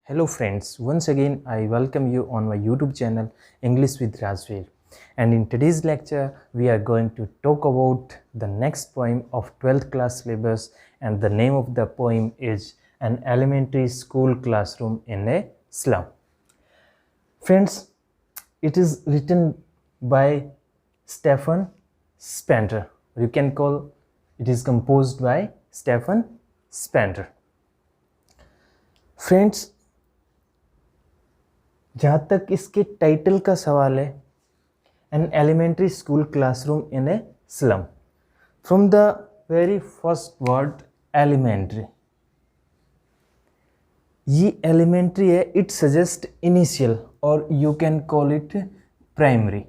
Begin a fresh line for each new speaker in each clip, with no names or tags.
Hello friends, once again I welcome you on my YouTube channel English with Rajveer. And in today's lecture we are going to talk about the next poem of 12th class syllabus, and the name of the poem is An Elementary School Classroom in a Slum. Friends, it is written by Stephen Spender. You can call it is composed by Stephen Spender. Friends, जहाँ तक इसके title का सवाल है, an elementary school classroom in a slum, from the very first word elementary, ये elementary है, it suggest initial और you can call it primary.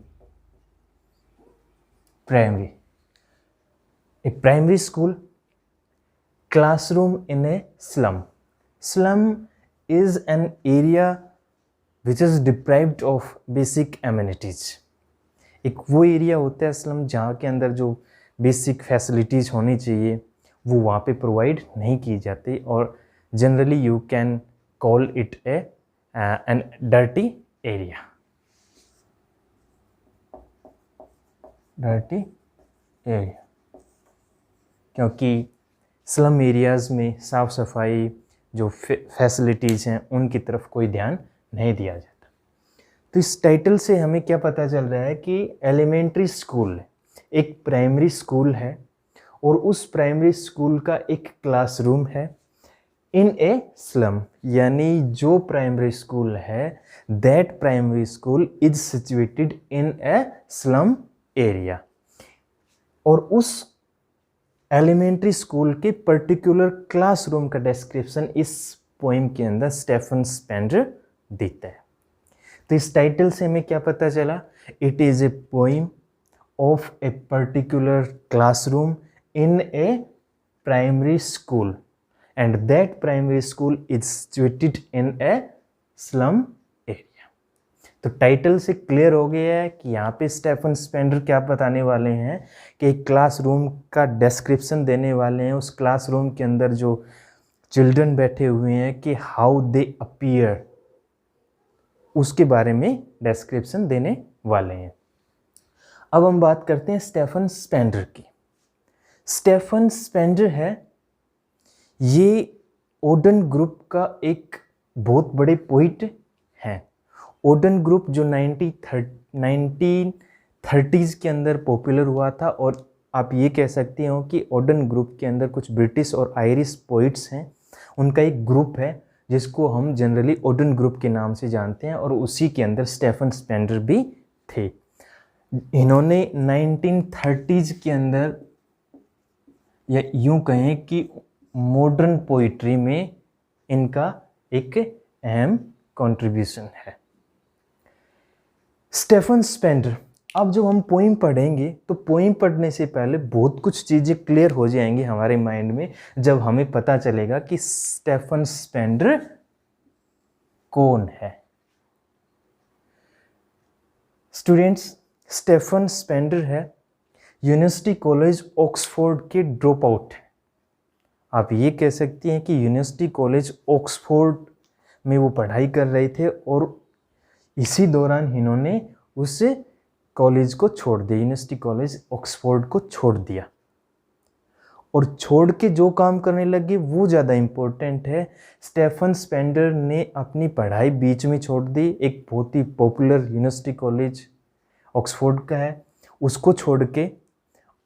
A primary school, classroom in a slum. Slum is an area which is deprived of basic amenities. एक वो area होता है slum जहाँ के अंदर जो बेसिक फैसिलिटीज़ होनी चाहिए वो वहाँ पे प्रोवाइड नहीं की जाती, और generally you can call it an dirty area. Dirty area क्योंकि स्लम एरियाज़ में साफ़ सफाई जो फैसिलिटीज़ हैं उनकी तरफ कोई ध्यान नहीं दिया जाता. तो इस टाइटल से हमें क्या पता चल रहा है कि एलिमेंट्री स्कूल एक प्राइमरी स्कूल है और उस प्राइमरी स्कूल का एक क्लासरूम है इन ए स्लम, यानी जो प्राइमरी स्कूल है that primary school is situated in a slum area. और उस एलिमेंट्री स्कूल के पर्टिकुलर क्लासरूम का डिस्क्रिप्शन इस पोएम के अंदर स्टेफन स्पेंडर देता है. तो इस टाइटल से हमें क्या पता चला? It is a poem of a particular classroom in A primary school and that primary school is situated in a slum area. तो टाइटल से क्लियर हो गया है कि यहाँ पे स्टेफन स्पेंडर क्या बताने वाले हैं कि एक क्लासरूम का डिस्क्रिप्शन देने वाले हैं. उस क्लासरूम के अंदर जो चिल्ड्रन बैठे हुए हैं कि हाउ दे अपीयर, उसके बारे में डिस्क्रिप्शन देने वाले हैं. अब हम बात करते हैं स्टेफन स्पेंडर की. स्टेफन स्पेंडर है, ये ओडन ग्रुप का एक बहुत बड़े पोइट हैं. ओडन ग्रुप जो 1930s के अंदर पॉपुलर हुआ था, और आप ये कह सकते हो कि ओडन ग्रुप के अंदर कुछ ब्रिटिश और आयरिश पोइट्स हैं, उनका एक ग्रुप है जिसको हम जनरली ओडन ग्रुप के नाम से जानते हैं, और उसी के अंदर स्टेफन स्पेंडर भी थे. इन्होंने 1930s के अंदर, या यूं कहें कि मॉडर्न पोइट्री में इनका एक अहम कंट्रीब्यूशन है. स्टेफन स्पेंडर, अब जब हम पोइम पढ़ेंगे तो पोइम पढ़ने से पहले बहुत कुछ चीज़ें क्लियर हो जाएंगी हमारे माइंड में जब हमें पता चलेगा कि स्टेफन स्पेंडर कौन है. स्टूडेंट्स, स्टेफन स्पेंडर है यूनिवर्सिटी कॉलेज ऑक्सफोर्ड के ड्रॉप आउट है. आप ये कह सकती हैं कि यूनिवर्सिटी कॉलेज ऑक्सफोर्ड में वो पढ़ाई कर रहे थे और इसी दौरान इन्होंने उस कॉलेज को छोड़ दिया, यूनिवर्सिटी कॉलेज ऑक्सफोर्ड को छोड़ दिया, और छोड़ के जो काम करने लगे वो ज़्यादा इम्पोर्टेंट है. स्टेफन स्पेंडर ने अपनी पढ़ाई बीच में छोड़ दी. एक बहुत ही पॉपुलर यूनिवर्सिटी कॉलेज ऑक्सफोर्ड का है, उसको छोड़ के,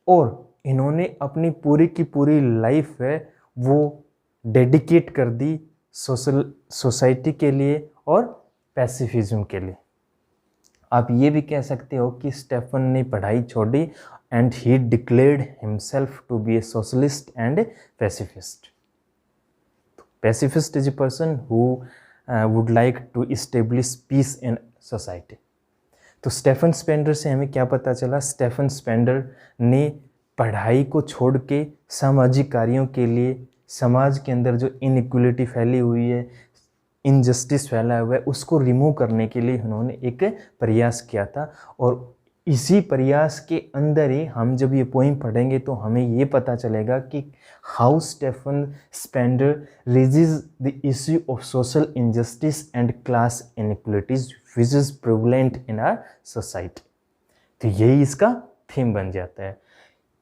और इन्होंने अपनी पूरी की पूरी लाइफ है वो डेडिकेट कर दी सोसाइटी के लिए और पैसिफिज्म के लिए. आप ये भी कह सकते हो कि स्टेफन ने पढ़ाई छोड़ी and he declared himself to be a socialist and pacifist. Pacifist is a person who would like to establish peace in society. तो स्टेफन स्पेंडर से हमें क्या पता चला? स्टेफन स्पेंडर ने पढ़ाई को छोड़ के सामाजिक कार्यों के लिए, समाज के अंदर जो इनइक्वलिटी फैली हुई है, इनजस्टिस फैला हुआ है, उसको रिमूव करने के लिए उन्होंने एक प्रयास किया था, और इसी प्रयास के अंदर ही हम जब ये पोइम पढ़ेंगे तो हमें ये पता चलेगा कि how Stephen Spender raises the issue of social injustice and class inequalities which is prevalent in our society. तो यही इसका थीम बन जाता है।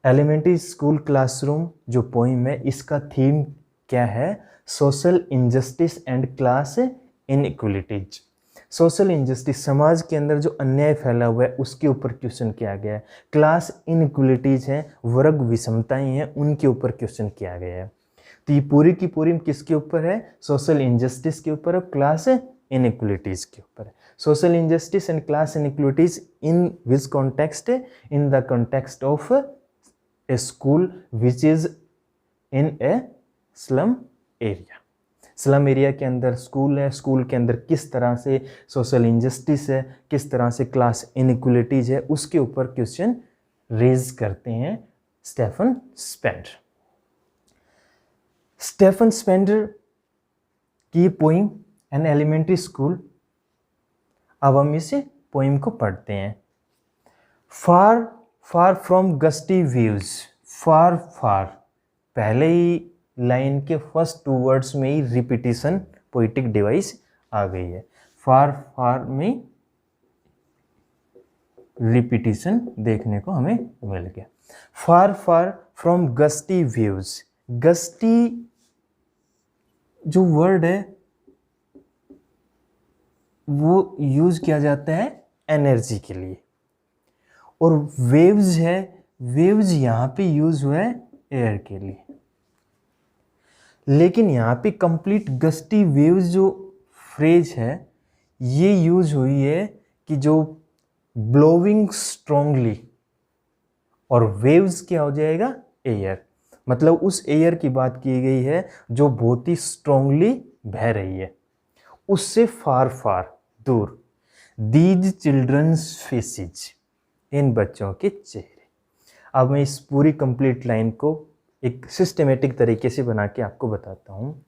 एलिमेंट्री स्कूल क्लासरूम जो पोइम है, इसका थीम क्या है? Social injustice and class inequalities. Social injustice, समाज के अंदर जो अन्याय फैला हुआ है उसके ऊपर क्वेश्चन किया गया है। क्लास इनइक्वालिटीज हैं, वर्ग विषमताएं हैं, उनके ऊपर क्वेश्चन किया गया है। तो ये पूरी की पूरी किसके ऊपर है? सोशल इनजस्टिस के ऊपर और क्लास इनइक्वालिटीज के ऊपर है। Social injustice and class inequalities in which context? In the context of A school which is in a slum area. Slum area के अंदर स्कूल है, स्कूल के अंदर किस तरह से सोशल इनजस्टिस है, किस तरह से क्लास इनइक्वालिटीज है, उसके ऊपर क्वेश्चन रेज करते हैं स्टेफन स्पेंडर। स्टेफन स्पेंडर की पोइम एन एलिमेंट्री स्कूल, अब हम इस पोइम को पढ़ते हैं। फार फार फ्रॉम गस्टी व्यूज, फार फार, पहले ही लाइन के फर्स्ट 2 वर्ड्स में ही रिपीटिशन पोइटिक डिवाइस आ गई है। फार फार में रिपीटिशन देखने को हमें मिल गया। Far far from gusty views, gusty जो वर्ड है वो यूज किया जाता है एनर्जी के लिए, और वेव्स है, वेव्स यहाँ पे यूज हुआ है एयर के लिए। लेकिन यहाँ पे कंप्लीट गस्टी वेव्स जो फ्रेज है ये यूज हुई है कि जो ब्लोइंग स्ट्रांगली, और वेव्स क्या हो जाएगा? एयर, मतलब उस एयर की बात की गई है जो बहुत ही स्ट्रांगली बह रही है, उससे फार फार दूर। दीज चिल्ड्रंस फेसेज, इन बच्चों के चेहरे। अब मैं इस पूरी कंप्लीट लाइन को एक सिस्टमेटिक तरीके से बना के आपको बताता हूँ।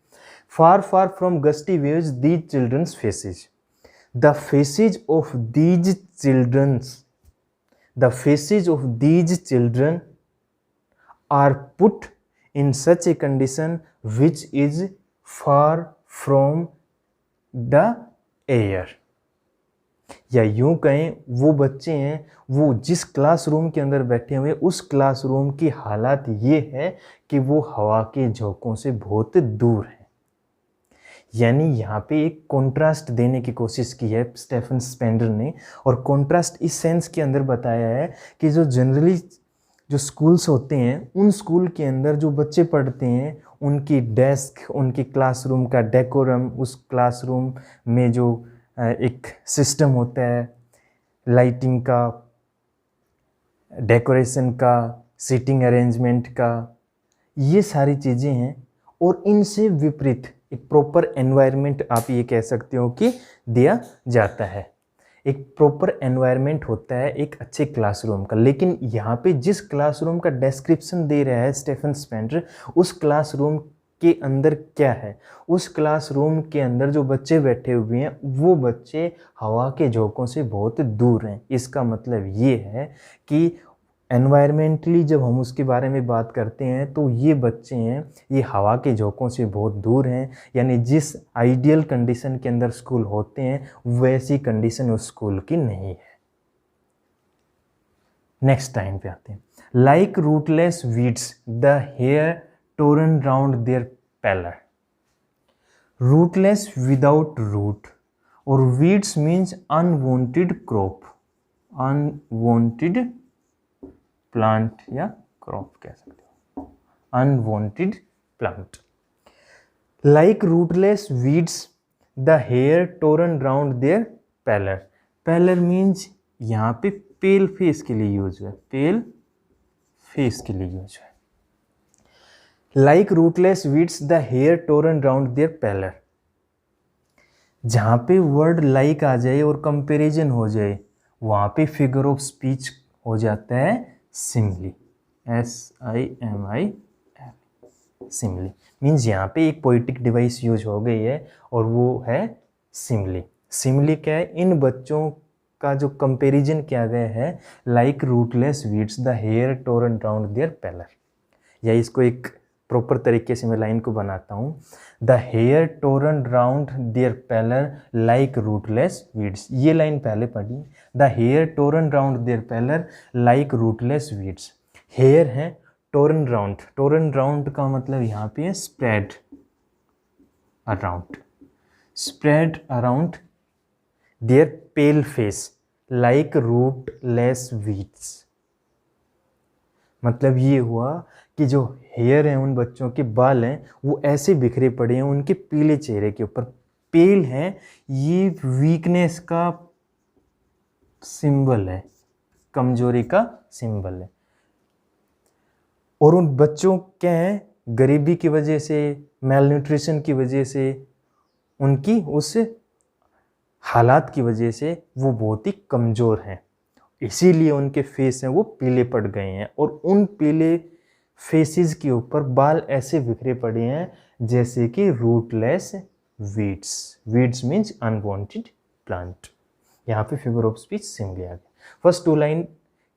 Far far from gusty waves these childrens faces, the faces of these childrens, the faces of these children are put in such a condition which is far from the air. या यूं कहें, वो बच्चे हैं वो जिस क्लासरूम के अंदर बैठे हुए उस क्लासरूम की हालत ये है कि वो हवा के झोंकों से बहुत दूर है। यानी यहाँ पे एक कॉन्ट्रास्ट देने की कोशिश की है स्टेफन स्पेंडर ने, और कॉन्ट्रास्ट इस सेंस के अंदर बताया है कि जो जनरली जो स्कूल्स होते हैं उन स्कूल के अंदर जो बच्चे पढ़ते हैं उनकी डेस्क, उनकी क्लासरूम का डेकोरम, उस क्लासरूम में जो एक सिस्टम होता है लाइटिंग का, डेकोरेशन का, सीटिंग अरेंजमेंट का, ये सारी चीज़ें हैं। और इनसे विपरीत एक प्रॉपर एनवायरनमेंट आप ये कह सकते हो कि दिया जाता है। एक प्रॉपर एनवायरनमेंट होता है एक अच्छे क्लासरूम का। लेकिन यहाँ पे जिस क्लासरूम का डिस्क्रिप्शन दे रहा है स्टेफन स्पेंडर, उस क्लासरूम के अंदर क्या है? उस क्लासरूम के अंदर जो बच्चे बैठे हुए हैं वो बच्चे हवा के झोंकों से बहुत दूर हैं। इसका मतलब ये है कि एनवायरमेंटली जब हम उसके बारे में बात करते हैं तो ये बच्चे हैं ये हवा के झोंकों से बहुत दूर हैं। यानी जिस आइडियल कंडीशन के अंदर स्कूल होते हैं वैसी कंडीशन उस स्कूल की नहीं है। नेक्स्ट टाइम पे आते हैं। Like rootless weeds the hair torn round their pallor. Rootless without root, or weeds means unwanted crop, unwanted plant या crop कह सकते हो, unwanted plant. Like rootless weeds, the hair torn round their pallor. Pallor means यहाँ पे pale face के लिए use है, pale face के लिए यूज है। Like rootless weeds, the hair torn round their pallor. जहाँ पे वर्ड लाइक आ जाए और कंपैरिजन हो जाए वहाँ पे फिगर ऑफ स्पीच हो जाता है सिमली, SIMIL, सिमली। मीन्स यहाँ पे एक पोइटिक डिवाइस यूज हो गई है और वो है सिमली। सिमली क्या है? इन बच्चों का जो कंपैरिजन किया गया है, like rootless weeds the hair torn round their pallor, या इसको एक प्रॉपर तरीके से मैं लाइन को बनाता हूँ, the hair torn round their pallor like rootless weeds. ये लाइन पहले पढ़ी, the hair torn round their pallor like rootless weeds. Hair है टोरन राउंड, टोरन राउंड का मतलब यहाँ पे है spread around, spread around their pale face like rootless weeds. मतलब ये हुआ कि जो हेयर हैं, उन बच्चों के बाल हैं, वो ऐसे बिखरे पड़े हैं उनके पीले चेहरे के ऊपर। पेल है, ये वीकनेस का सिंबल है, कमजोरी का सिंबल है। और उन बच्चों क्या है, गरीबी की वजह से, मेलन्यूट्रिशन की वजह से, उनकी उस हालात की वजह से वो बहुत ही कमज़ोर हैं, इसीलिए उनके फेस हैं वो पीले पड़ गए हैं। और उन पीले फेसेस के ऊपर बाल ऐसे बिखरे पड़े हैं जैसे कि rootless weeds. Weeds means unwanted plant. यहाँ पे फिगर ऑफ स्पीच सिंपली आ गया। फर्स्ट टू लाइन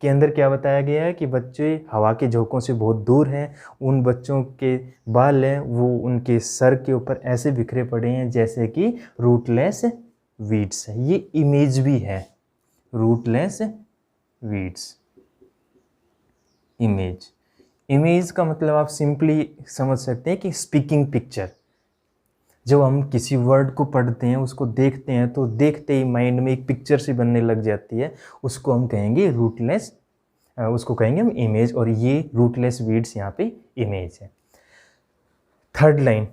के अंदर क्या बताया गया है कि बच्चे हवा के झोंकों से बहुत दूर हैं, उन बच्चों के बाल हैं वो उनके सर के ऊपर ऐसे बिखरे पड़े हैं जैसे कि रूटलेस वीड्स है। ये इमेज भी है, रूटलेस वीड्स। इमेज, इमेज का मतलब आप सिंपली समझ सकते हैं कि स्पीकिंग पिक्चर। जब हम किसी वर्ड को पढ़ते हैं, उसको देखते हैं, तो देखते ही माइंड में एक पिक्चर सी बनने लग जाती है, उसको हम कहेंगे रूटलेस, उसको कहेंगे हम इमेज। और ये रूटलेस वीड्स यहाँ पे इमेज है। Third line,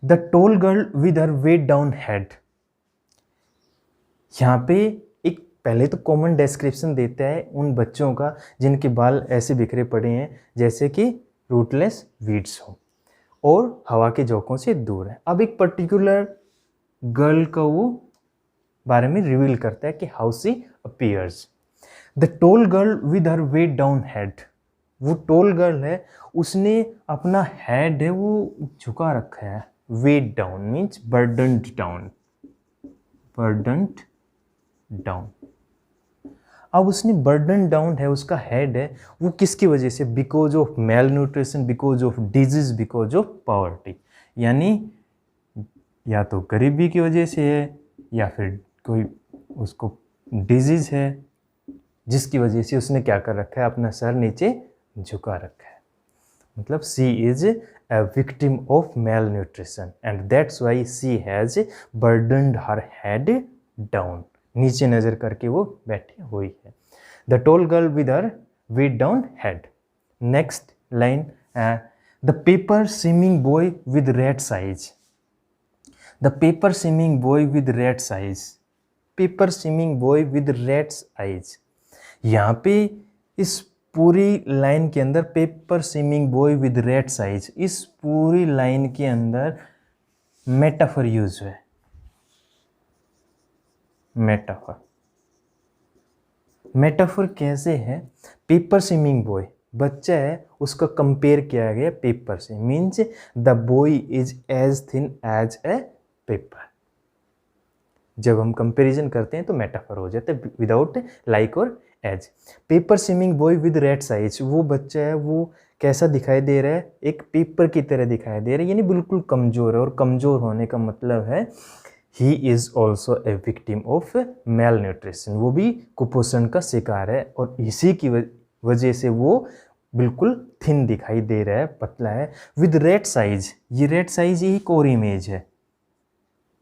the tall girl with her weighed down head. यहाँ पे एक पहले तो कॉमन डिस्क्रिप्शन देता है उन बच्चों का जिनके बाल ऐसे बिखरे पड़े हैं जैसे कि रूटलेस वीड्स हो और हवा के झोंकों से दूर है। अब एक पर्टिकुलर गर्ल का वो बारे में रिवील करता है कि how she appears. The tall girl with her weighed down head. वो टोल गर्ल है, उसने अपना हेड है वो झुका रखा है। Weighed down means burdened down, burdened down. अब उसने बर्डन डाउन है, उसका हेड है वो किसकी वजह से? Because of male nutrition, because of disease, because of poverty. यानी या तो गरीबी की वजह से है या फिर कोई उसको डिजीज है जिसकी वजह से उसने क्या कर रखा है, अपना सर नीचे झुका रखा है। मतलब सी is a victim of malnutrition and that's why she has burdened her head down. नीचे नजर करके वो बैठी हुई है। The tall girl with her weighed down head. Next line, the paper swimming boy with red eyes. The paper swimming boy with red eyes. Paper swimming boy with red eyes. यहाँ पे इस पूरी लाइन के अंदर paper swimming boy with rat's size, इस पूरी line के अंदर मेटाफर यूज है। मेटाफर, मेटाफर कैसे है? पेपर स्विमिंग बॉय बच्चा है, उसका कंपेयर किया गया पेपर से, means the boy is as thin as a paper. जब हम कंपैरिजन करते हैं तो मेटाफर हो जाता है विदाउट लाइक और as. Paper swimming boy with rat's eyes, वो बच्चा है वो कैसा दिखाई दे रहा है? एक पेपर की तरह दिखाई दे रहा है, यानी बिल्कुल कमज़ोर है। और कमज़ोर होने का मतलब है he is also a victim of male nutrition, वो भी कुपोषण का शिकार है और इसी की वजह से वो बिल्कुल थिन दिखाई दे रहा है, पतला है। विद रेड साइज, ये रेड साइज ही एक और इमेज है,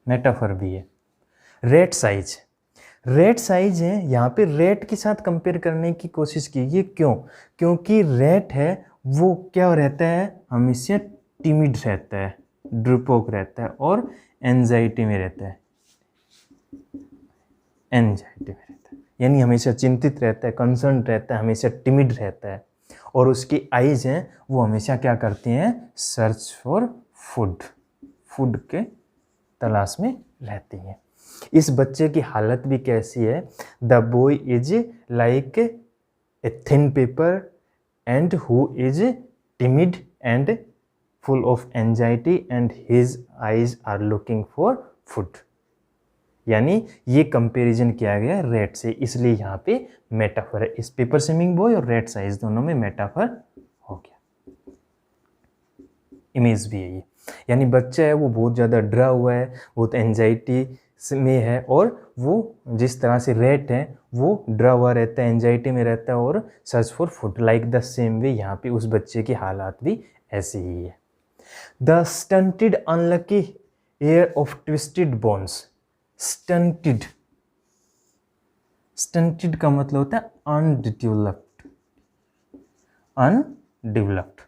मेटाफर भी है। रेड साइज, रेड साइज है, यहाँ पे रेड के साथ कंपेयर करने की कोशिश की। ये क्यों? क्योंकि रेड है वो क्या रहता है, हमेशा टिमिड रहता है, डरपोक रहता है और एंजाइटी में रहता है, एंजाइटी में रहता है, यानी हमेशा चिंतित रहता है, कंसर्न रहता है, हमेशा टिमिड रहता है। और उसकी आइज हैं वो हमेशा क्या करती हैं? सर्च फॉर फूड, फूड के तलाश में रहती हैं। इस बच्चे की हालत भी कैसी है? The boy is like a thin paper and who is timid and full of anxiety and his eyes are looking for food. यानी ये कंपैरिजन किया गया रेट से, इसलिए यहाँ पे मेटाफर है। इस पेपर स्विमिंग बॉय और रेट साइज दोनों में मेटाफर हो गया। इमेज भी है ये, यानी बच्चा है वो बहुत ज़्यादा डरा हुआ है, बहुत एंजाइटी में है, और वो जिस तरह से रेट है वो डरा हुआ रहता है, एंजाइटी में रहता है और search for food. Like the same वे यहाँ पे उस बच्चे की हालात भी ऐसी ही है। The stunted unlucky air of twisted bones. Stunted, stunted का मतलब होता है undeveloped, undeveloped.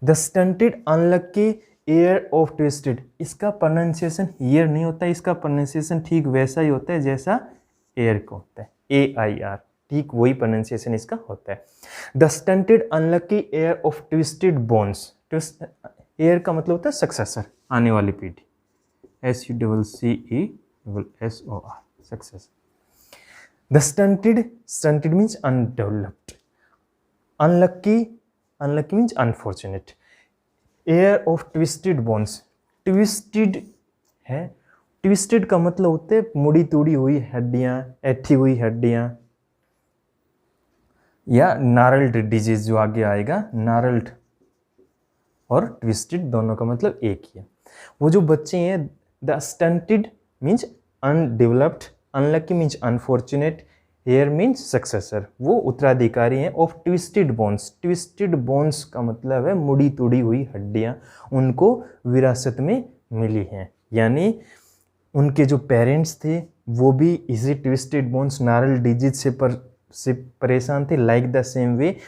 The stunted unlucky air of twisted, इसका प्रोनाउंसिएशन ईयर नहीं होता, इसका प्रोनाउंसिएशन ठीक वैसा ही होता है जैसा एयर का होता है, AIR, ठीक वही प्रोनाउंसिएशन इसका होता है। The stunted unlucky air of twisted bones. Air का मतलब होता है सक्सेसर, आने वाली पीढ़ी, SUCCESSOR, successor. The stunted, stunted means undeveloped, unlucky, unlucky means unfortunate. Air of twisted bones, twisted है, ट्विस्टेड का मतलब होते हैं मुड़ी तुड़ी हुई हड्डियाँ, ऐठी हुई हड्डियाँ, या नारल्ड डिजीज जो आगे आएगा, नारल्ड और ट्विस्टेड दोनों का मतलब एक ही है। वो जो बच्चे हैं, the stunted means undeveloped, unlucky means unfortunate, heir means successor, वो उत्तराधिकारी हैं of twisted bones. Twisted bones का मतलब है मुड़ी तुड़ी हुई हड्डियाँ, उनको विरासत में मिली हैं, यानी उनके जो पेरेंट्स थे वो भी इसी ट्विस्टेड बोन्स, नारल डिजीज से परेशान थे। Like the same way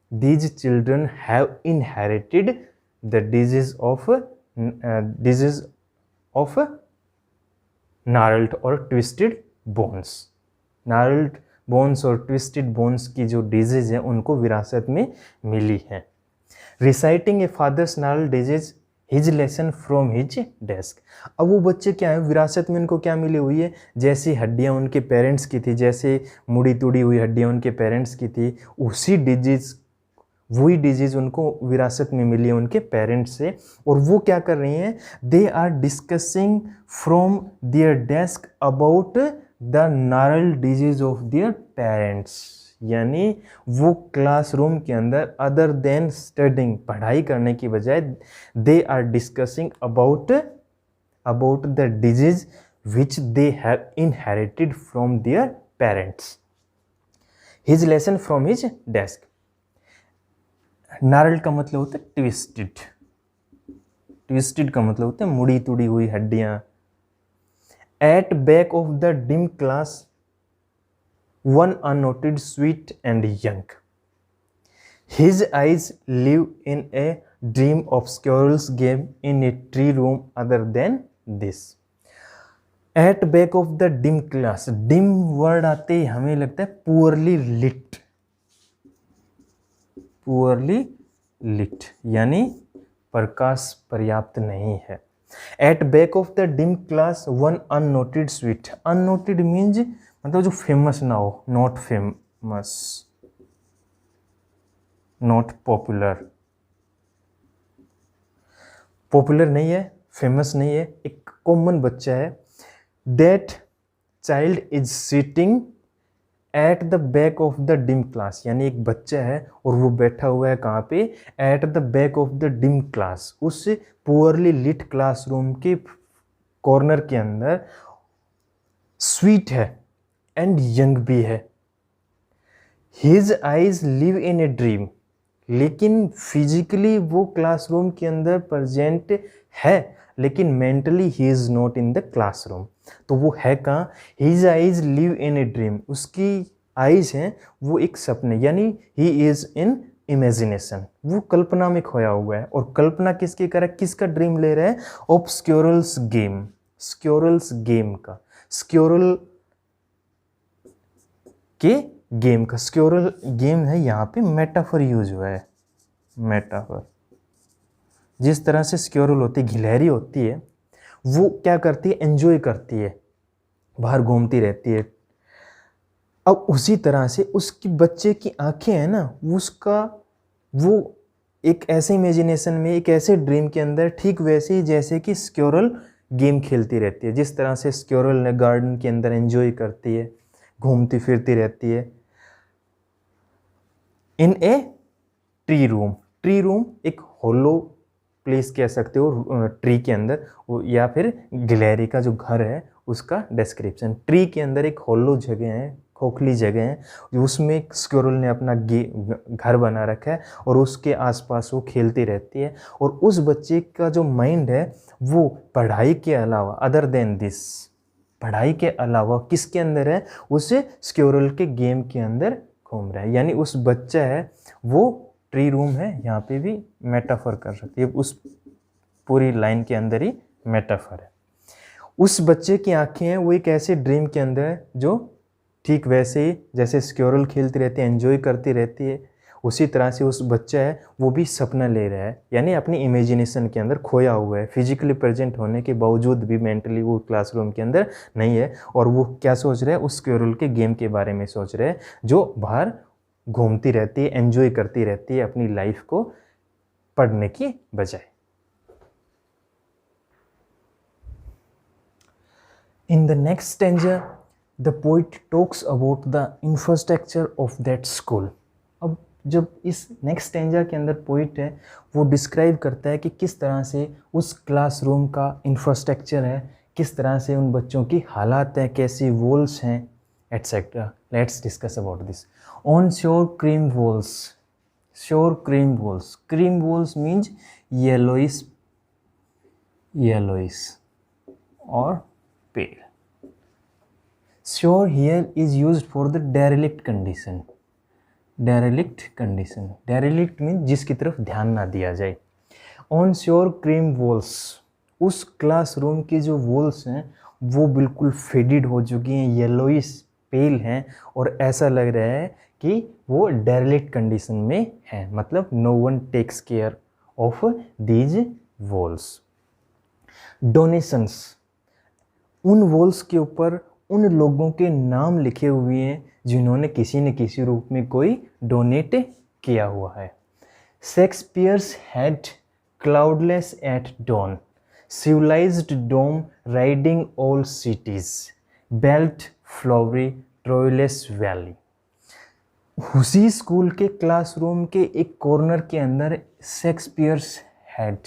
these children have inherited the disease of gnarled और ट्विस्टेड बोन्स। नारल्ड बोन्स और ट्विस्टेड बोन्स की जो डिजीज है उनको विरासत में मिली है। Reciting a father's gnarled disease his lesson from his desk. अब वो बच्चे क्या है, विरासत में उनको क्या मिली हुई है, जैसी हड्डियाँ उनके पेरेंट्स की थी, जैसे मुड़ी तुड़ी हुई हड्डियाँ उनके पेरेंट्स की थी, उसी डिजीज, वही डिजीज उनको विरासत में मिली है उनके पेरेंट्स से। और वो क्या कर रही हैं, they are discussing from their desk about the gnarled disease of their parents, यानी वो क्लासरूम के अंदर अदर देन स्टडिंग, पढ़ाई करने की बजाय they are discussing about the disease which they have inherited from their parents. His lesson from his desk. Gnarled का मतलब होता है ट्विस्टेड, ट्विस्टेड का मतलब होता है मुड़ी तुड़ी हुई हड्डियां। At back of the dim class one unnoted, sweet and young. His eyes live in a dream of squirrels game in a tree room other than this. At back of the dim class, dim word आते ही हमें लगता है poorly lit, poorly lit यानी प्रकाश पर्याप्त नहीं है। At back of the dim class, one unnoted sweet. Unnoted means मतलब जो फेमस ना हो, not famous, not popular, popular नहीं है, फेमस नहीं है, एक कॉमन बच्चा है। That child is sitting at the back of the dim class, यानी एक बच्चा है और वो बैठा हुआ है कहाँ पे, at the back of the dim class, उस पुअरली लिट क्लासरूम के कॉर्नर के अंदर। स्वीट है एंड यंग भी है। His eyes live in a dream, लेकिन फिजिकली वो क्लासरूम के अंदर प्रेजेंट है, लेकिन mentally he is not in the classroom. तो वो है कहाँ, his eyes live in a dream, उसकी आइज हैं वो एक सपने, यानी ही इज इन इमेजिनेशन, वो कल्पना में खोया हुआ है। और कल्पना किसकी कर रहा है, किसका ड्रीम ले रहा है, ऑफ स्क्योरल्स गेम, स्क्योरल्स गेम का, स्क्योरल के गेम का। स्क्योरल गेम है, यहाँ पे मेटाफर यूज हुआ है, मेटाफर। जिस तरह से स्क्योरल होती है, गिलहरी होती है, वो क्या करती है, एंजॉय करती है, बाहर घूमती रहती है। अब उसी तरह से उसकी बच्चे की आंखें हैं ना, उसका वो एक ऐसे इमेजिनेशन में, एक ऐसे ड्रीम के अंदर, ठीक वैसे ही जैसे कि स्क्योरल गेम खेलती रहती है, जिस तरह से स्क्विरल ने गार्डन के अंदर एंजॉय करती है, घूमती फिरती रहती है। In a tree room, tree room एक होलो प्लेस कह सकते हो ट्री के अंदर, या फिर गिलहरी का जो घर है उसका डिस्क्रिप्शन। ट्री के अंदर एक होलो जगह है, खोखली जगह है, उसमें स्क्विरल ने अपना घर बना रखा है और उसके आसपास वो खेलती रहती है। और उस बच्चे का जो माइंड है वो पढ़ाई के अलावा, अदर देन दिस, पढ़ाई के अलावा किसके अंदर है, उस स्क्विरल के गेम के अंदर घूम रहा है। यानी उस बच्चा है वो ट्री रूम है, यहाँ पे भी मेटाफर कर सकती है, उस पूरी लाइन के अंदर ही मेटाफर है। उस बच्चे की आंखें हैं वो एक ऐसे ड्रीम के अंदर है जो ठीक वैसे ही जैसे स्क्विरल खेलती रहती है, एंजॉय करती रहती है, उसी तरह से उस बच्चा है वो भी सपना ले रहा है, यानी अपनी इमेजिनेशन के अंदर खोया हुआ है। फिजिकली प्रेजेंट होने के बावजूद भी मेंटली वो क्लासरूम के अंदर नहीं है, और वो क्या सोच रहा है, उस स्क्विरल के गेम के बारे में सोच रहा है जो बाहर घूमती रहती है, एंजॉय करती रहती है अपनी लाइफ को पढ़ने की बजाय। In the next stanza, the poet talks about the infrastructure of that school. अब जब इस नेक्स्ट स्टेंजा के अंदर पोइट है वो डिस्क्राइब करता है कि किस तरह से उस क्लासरूम का इंफ्रास्ट्रक्चर है, किस तरह से उन बच्चों की हालात हैं, कैसी वॉल्स हैं, etcetera. Let's discuss about this. On sure cream walls, sure cream walls, cream walls means येलोइस, येलोइस और pale. Shore here is used for the derelict condition. Derelict condition. Derelict means जिसकी तरफ ध्यान ना दिया जाए। On shore cream walls, उस classroom की जो वॉल्स हैं वो बिल्कुल फेडेड हो चुकी हैं, येलोइस पेल हैं, और ऐसा लग रहा है कि वो डेरेलिक्ट कंडीशन में है, मतलब no one takes care of these walls. Donations, उन वॉल्स के ऊपर उन लोगों के नाम लिखे हुए हैं जिन्होंने किसी न किसी रूप में कोई डोनेट किया हुआ है। Shakespeare's head cloudless at dawn, civilised dome riding all cities, belled flowery Tyrolese valley. उसी स्कूल के क्लासरूम के एक कॉर्नर के अंदर शेक्सपियर्स हेड,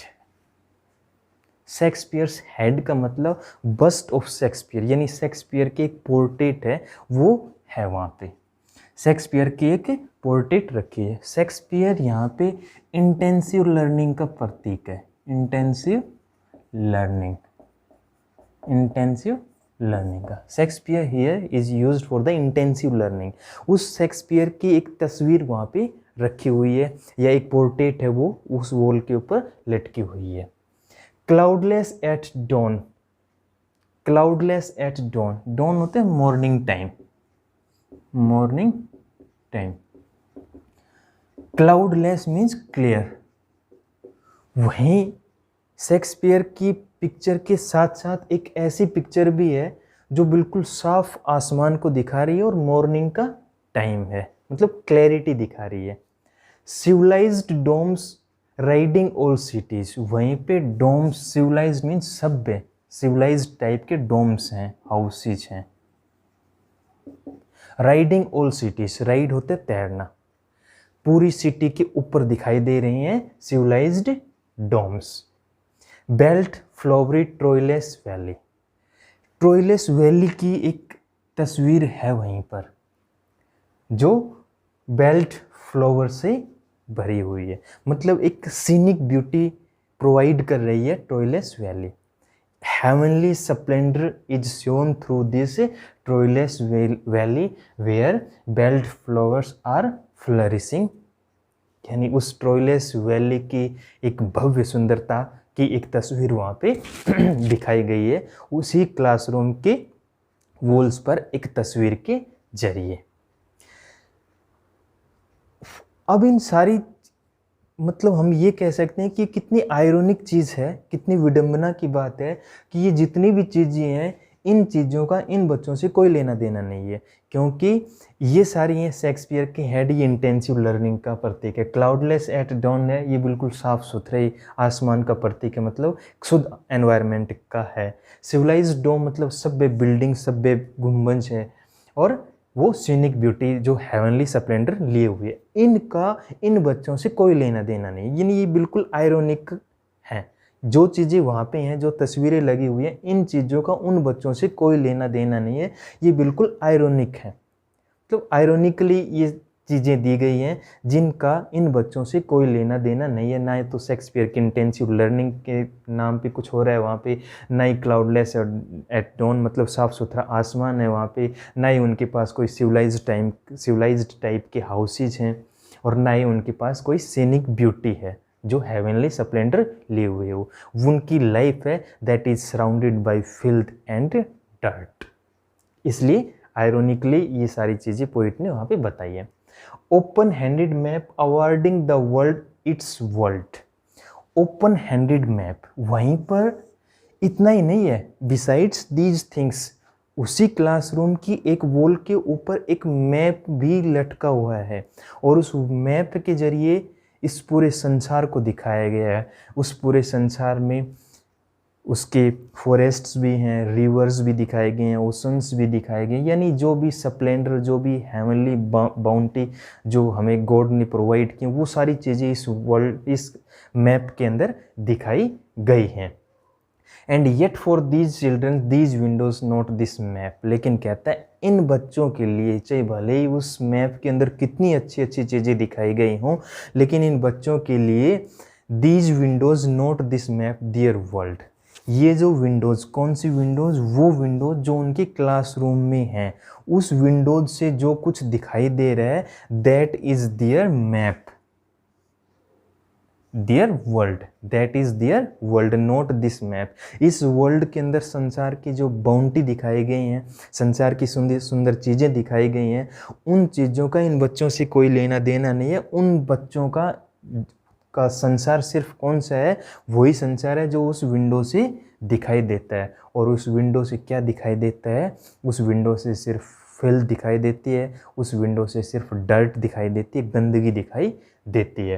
शेक्सपियर्स हेड का मतलब बस्ट ऑफ शेक्सपियर, यानी शेक्सपियर के एक पोर्ट्रेट है वो है वहाँ पे, शेक्सपियर की एक पोर्ट्रेट रखी है। शेक्सपियर यहाँ पे इंटेंसिव लर्निंग का प्रतीक है, इंटेंसिव लर्निंग, इंटेंसिव लर्निंग का। Shakespeare here is used for the intensive learning. उस शेक्सपियर की एक तस्वीर वहाँ पे रखी हुई है, या एक पोर्ट्रेट है वो उस वॉल के ऊपर लटकी हुई है। Cloudless at dawn, cloudless at dawn, dawn होते हैं morning time, morning time. Cloudless means clear. वहीं शेक्सपियर की पिक्चर के साथ साथ एक ऐसी पिक्चर भी है जो बिल्कुल साफ आसमान को दिखा रही है और मॉर्निंग का टाइम है, मतलब क्लैरिटी दिखा रही है। Civilised domes riding all cities, वहीं पे डोम्स, सिविलाइज्ड मीन्स सभ्य, सिविलाइज्ड टाइप के डोम्स हैं, हाउसेज हैं। राइडिंग ऑल सिटीज, राइड होते तैरना, पूरी सिटी के ऊपर दिखाई दे रही हैं civilised domes. Belled flowery Tyrolese valley, Tyrolese valley की एक तस्वीर है वहीं पर जो बेल्ट फ्लावर से भरी हुई है, मतलब एक सीनिक ब्यूटी प्रोवाइड कर रही है Tyrolese valley. Heavenly splendour is shone through this Tyrolese valley where belled flowers are flourishing, यानी उस ट्रोइलेस वैली की एक भव्य सुंदरता की एक तस्वीर वहाँ पे दिखाई गई है उसी क्लासरूम के वॉल्स पर एक तस्वीर के जरिए। अब इन सारी, मतलब हम ये कह सकते हैं कि कितनी आयरोनिक चीज़ है, कितनी विडंबना की बात है कि ये जितनी भी चीज़ें हैं इन चीज़ों का इन बच्चों से कोई लेना देना नहीं है, क्योंकि ये सारी हैं शेक्सपियर के हैड ये इंटेंसिव लर्निंग का प्रतीक है। क्लाउडलेस एट डॉन है, ये बिल्कुल साफ सुथरे आसमान का प्रतीक है, मतलब शुद्ध एनवायरनमेंट का है। सिविलाइज्ड डोम मतलब सभ्य बिल्डिंग, सभ्य गुंबज है, और वो सीनिक ब्यूटी जो हेवनली स्प्लेंडर लिए हुए है, इनका इन बच्चों से कोई लेना देना नहीं। यानी ये बिल्कुल आयरोनिक है, जो चीज़ें वहाँ पे हैं, जो तस्वीरें लगी हुई हैं, इन चीज़ों का उन बच्चों से कोई लेना देना नहीं है। ये बिल्कुल आयरोनिक है, तो आयरोनिकली ये चीज़ें दी गई हैं जिनका इन बच्चों से कोई लेना देना नहीं है। ना ही तो शेक्सपियर की इंटेंसिव लर्निंग के नाम पे कुछ हो रहा है वहाँ पे, ना ही क्लाउडलेस एट डॉन मतलब साफ़ सुथरा आसमान है वहाँ पे, ना ही उनके पास कोई सिविलाइज्ड टाइप के हाउसेज हैं, और ना ही उनके पास कोई सीनिक ब्यूटी है जो हेवनली स्प्लेंडर लिए हुए हो। उनकी लाइफ है that is surrounded by filth and dirt. इसलिए आयरोनिकली ये सारी चीज़ें पोइट ने वहाँ पे बताई है। Open handed map awarding the world it's world. Open handed map, वहीं पर इतना ही नहीं है, बिसाइड्स दीज थिंग्स उसी क्लासरूम की एक वॉल के ऊपर एक मैप भी लटका हुआ है, और उस मैप के जरिए इस पूरे संसार को दिखाया गया है। उस पूरे संसार में उसके फॉरेस्ट्स भी हैं, रिवर्स भी दिखाए गए हैं, ओशंस भी दिखाए गए हैं, यानी जो भी स्प्लेंडर, जो भी हेवनली बाउंटी जो हमें गॉड ने प्रोवाइड की, वो सारी चीज़ें इस मैप के अंदर दिखाई गई हैं। And yet for these children these windows not this map. लेकिन कहता है इन बच्चों के लिए, चाहे भले ही उस मैप के अंदर कितनी अच्छी अच्छी चीज़ें दिखाई गई हों, लेकिन इन बच्चों के लिए these windows not this map their world. ये जो विंडोज़, कौन सी विंडोज़? वो विंडोज़ जो उनके क्लासरूम में हैं, उस विंडोज़ से जो कुछ दिखाई दे रहा है that is their map, their world, that is their world not this map. इस वर्ल्ड के अंदर संसार की जो बाउंटी दिखाई गई हैं, संसार की सुंदर सुंदर चीज़ें दिखाई गई हैं, उन चीज़ों का इन बच्चों से कोई लेना देना नहीं है। उन बच्चों का संसार सिर्फ कौन सा है? वही संसार है जो उस विंडो से दिखाई देता है। और उस विंडो से क्या दिखाई देता है? उस विंडो से सिर्फ फिल्थ दिखाई देती है, उस विंडो से सिर्फ डर्ट दिखाई देती है, गंदगी दिखाई देती है।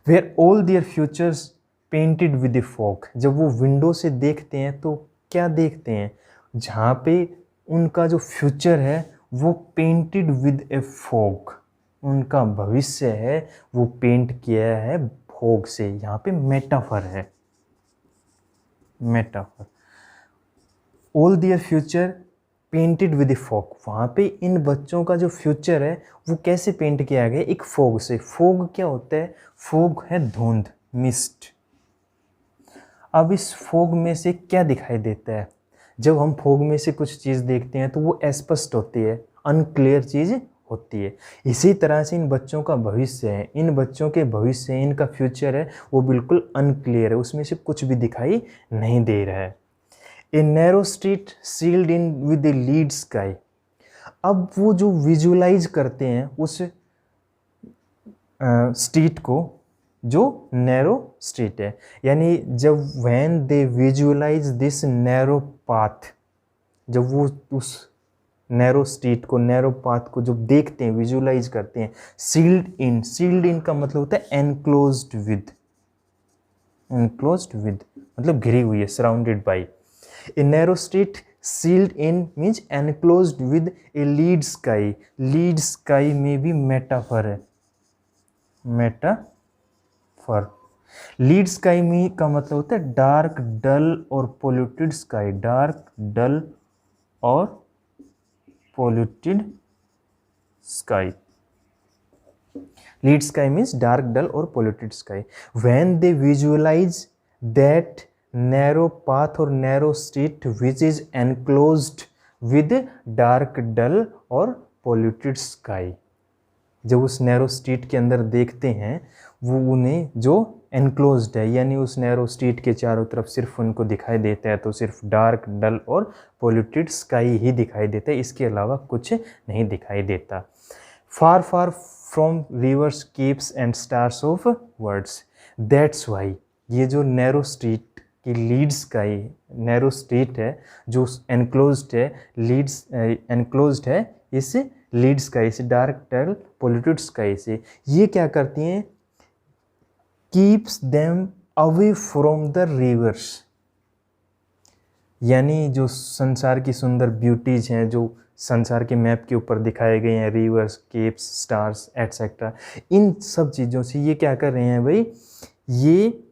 Where all their futures painted with a fog. जब वो विंडो से देखते हैं तो क्या देखते हैं? जहाँ पे उनका जो फ्यूचर है वो पेंटेड विद ए फॉग, उनका भविष्य है वो पेंट किया है फॉग से। यहाँ पे मेटाफर है, metaphor. All their future painted with a fog, वहाँ पे इन बच्चों का जो फ्यूचर है वो कैसे पेंट किया गया? एक फॉग से। फॉग क्या होता है? फॉग है धुंध, मिस्ट। अब इस फॉग में से क्या दिखाई देता है? जब हम फॉग में से कुछ चीज़ देखते हैं तो वो अस्पष्ट होती है, अनक्लियर चीज़ होती है। इसी तरह से इन बच्चों का भविष्य है, इन बच्चों के भविष्य है, इनका फ्यूचर है वो बिल्कुल अनक्लियर है, उसमें से कुछ भी दिखाई नहीं दे रहा है। A narrow street sealed in with a lead sky. अब वो जो विजुअलाइज करते हैं उस स्ट्रीट को, जो नैरो स्ट्रीट है, यानी जब when they visualise this narrow path, जब वो उस नैरो स्ट्रीट को, नैरो पाथ को जब देखते हैं, विजुअलाइज करते हैं, सील्ड इन का मतलब होता है एनक्लोज्ड विद, एनक्लोज्ड विद मतलब घिरी हुई है, surrounded by. A narrow street sealed in means enclosed with a lead sky. Lead sky में भी मेटाफर है, मेटाफर। लीड स्काई में का मतलब होता है डार्क, डल और पोल्यूटेड स्काई, डार्क, डल और polluted sky. Lead sky means dark, dull और polluted sky. When they visualise that narrow path और narrow street which is enclosed with dark, dull और पोल्यूटेड स्काई, जब उस narrow street के अंदर देखते हैं वो उन्हें जो एनक्लोज्ड है, यानी उस नैरो स्ट्रीट के चारों तरफ सिर्फ उनको दिखाई देता है तो सिर्फ डार्क, डल और पोल्यूटेड स्काई ही दिखाई देता है, इसके अलावा कुछ नहीं दिखाई देता। Far far from rivers, keeps and stars of words. That's why ये जो नैरो स्ट्रीट कि लीड्स स्काई नैरो स्ट्रीट है जो एनक्लोज्ड है, लीड्स एनक्लोज्ड है इस लीड स्काई से, डार्क डल पोल्यूटेड स्काई से। ये क्या करती हैं, keeps them away from the rivers, यानी जो संसार की सुंदर ब्यूटीज हैं जो संसार के मैप के ऊपर दिखाए गए हैं, रिवर्स, केप्स, स्टार्स एटसेट्रा, इन सब चीज़ों से ये क्या कर रहे हैं भाई, ये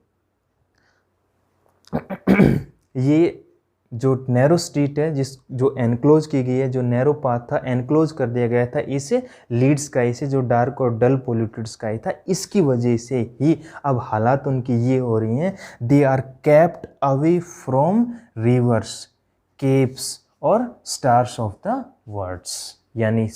जो नैरो स्ट्रीट है जो एनक्लोज की गई है, जो नैरो पाथ था एनक्लोज कर दिया गया था इस लीड स्काई से, जो डार्क और डल पोल्यूटेड स्काई था, इसकी वजह से ही अब हालात उनकी ये हो रही हैं, they are kept away from rivers, capes और स्टार्स ऑफ द वर्ड्स, यानी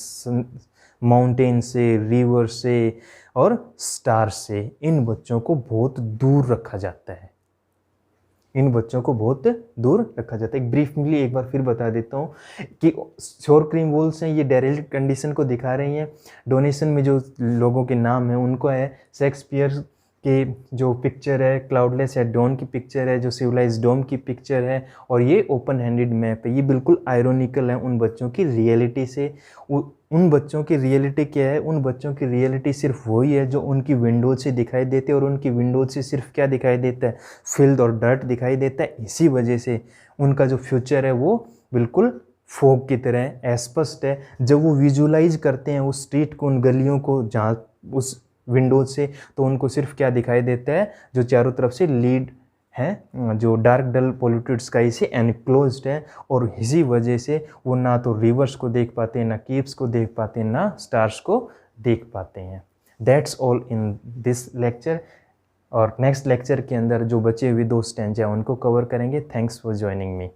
माउंटेन से, रिवर से और स्टार से इन बच्चों को बहुत दूर रखा जाता है, इन बच्चों को बहुत दूर रखा जाता है। ब्रीफली एक बार फिर बता देता हूँ कि शोर क्रीम वॉल्स हैं, ये डेरिल्ट कंडीशन को दिखा रही हैं। डोनेशन में जो लोगों के नाम हैं उनको है शेक्सपियर के जो पिक्चर है क्लाउडलेस एट डॉन की पिक्चर है, जो सिविलाइज डोम की पिक्चर है, और ये ओपन हैंडेड मैप है। ये बिल्कुल आयरोनिकल है उन बच्चों की रियलिटी से। उन बच्चों की रियलिटी क्या है, उन बच्चों की रियलिटी सिर्फ वही है जो उनकी विंडोज से दिखाई देते हैं, और उनकी विंडोज से सिर्फ क्या दिखाई देता है, फिल्ड और डर्ट दिखाई देता है। इसी वजह से उनका जो फ्यूचर है वो बिल्कुल फोग की तरह अस्पष्ट है। जब वो विजुलाइज करते हैं उस स्ट्रीट को, उन गलियों को, जहाँ उस विंडोज से, तो उनको सिर्फ क्या दिखाई देता है, जो चारों तरफ से लीड है जो डार्क डल पोल्यूटेड स्काई से एनक्लोज्ड है, और इसी वजह से वो ना तो रिवर्स को देख पाते हैं, ना केप्स को देख पाते हैं, ना स्टार्स को देख पाते हैं। That's all in this lecture, और नेक्स्ट लेक्चर के अंदर जो बचे हुए 2 स्टैंजा उनको कवर करेंगे। Thanks for joining me.